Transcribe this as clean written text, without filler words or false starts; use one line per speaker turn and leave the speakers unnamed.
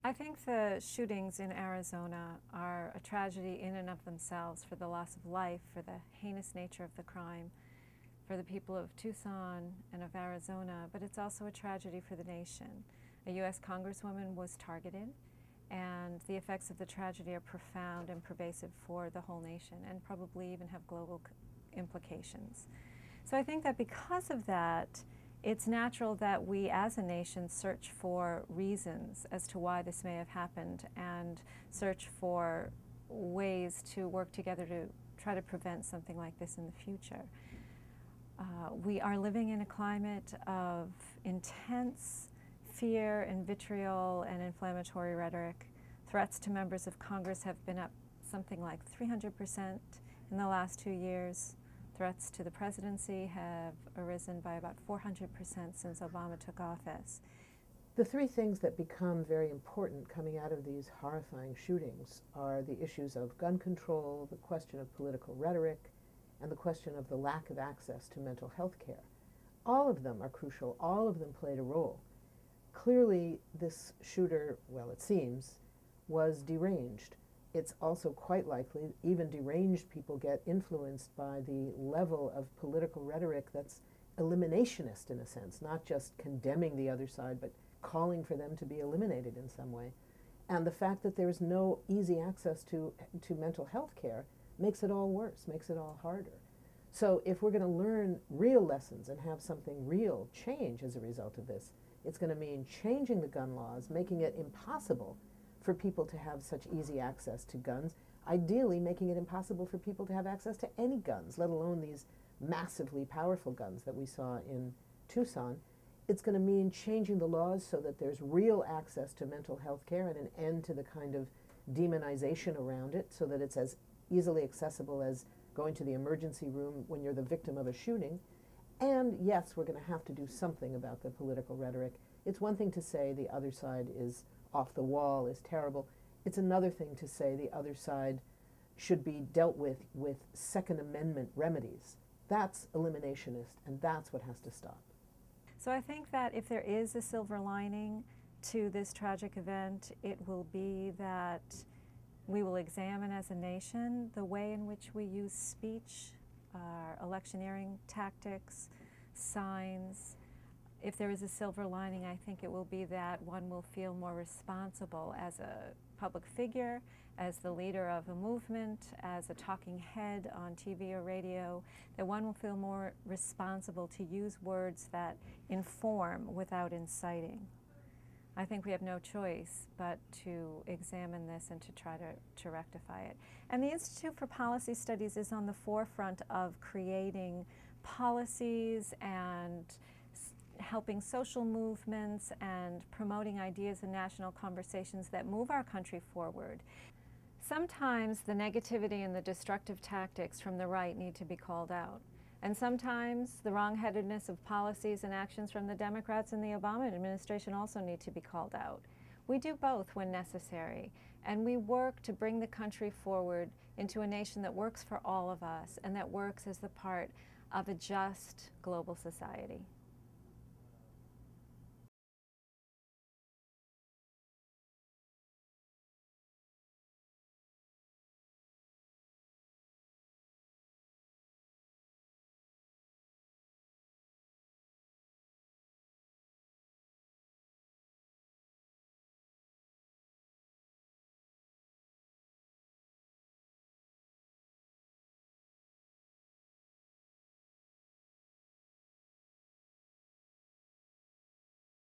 I think the shootings in Arizona are a tragedy in and of themselves for the loss of life, for the heinous nature of the crime, for the people of Tucson and of Arizona, but it's also a tragedy for the nation. A U.S. Congresswoman was targeted, and the effects of the tragedy are profound and pervasive for the whole nation and probably even have global implications. So I think that because of that, it's natural that we as a nation search for reasons as to why this may have happened and search for ways to work together to try to prevent something like this in the future. We are living in a climate of intense fear and vitriol and inflammatory rhetoric. Threats to members of Congress have been up something like 300% in the last 2 years. Threats to the presidency have arisen by about 400% since Obama took office.
The three things that become very important coming out of these horrifying shootings are the issues of gun control, the question of political rhetoric, and the question of the lack of access to mental health care. All of them are crucial. All of them played a role. Clearly, this shooter, well, it seems, was deranged. It's also quite likely even deranged people get influenced by the level of political rhetoric that's eliminationist in a sense, not just condemning the other side, but calling for them to be eliminated in some way. And the fact that there's no easy access to mental health care makes it all worse, makes it all harder. So if we're going to learn real lessons and have something real change as a result of this, it's going to mean changing the gun laws, making it impossible for people to have such easy access to guns, ideally making it impossible for people to have access to any guns, let alone these massively powerful guns that we saw in Tucson. It's going to mean changing the laws so that there's real access to mental health care and an end to the kind of demonization around it so that it's as easily accessible as going to the emergency room when you're the victim of a shooting. And yes, we're going to have to do something about the political rhetoric. It's one thing to say the other side is off the wall, is terrible. It's another thing to say the other side should be dealt with Second Amendment remedies. That's eliminationist, and that's what has to stop.
So I think that if there is a silver lining to this tragic event, it will be that we will examine as a nation the way in which we use speech, our electioneering tactics, signs. If there is a silver lining, I think it will be that one will feel more responsible as a public figure, as the leader of a movement, as a talking head on TV or radio, that one will feel more responsible to use words that inform without inciting. I think we have no choice but to examine this and to try to rectify it. And the Institute for Policy Studies is on the forefront of creating policies and helping social movements and promoting ideas and national conversations that move our country forward. Sometimes the negativity and the destructive tactics from the right need to be called out. And sometimes the wrong-headedness of policies and actions from the Democrats and the Obama administration also need to be called out. We do both when necessary, and we work to bring the country forward into a nation that works for all of us and that works as the part of a just global society.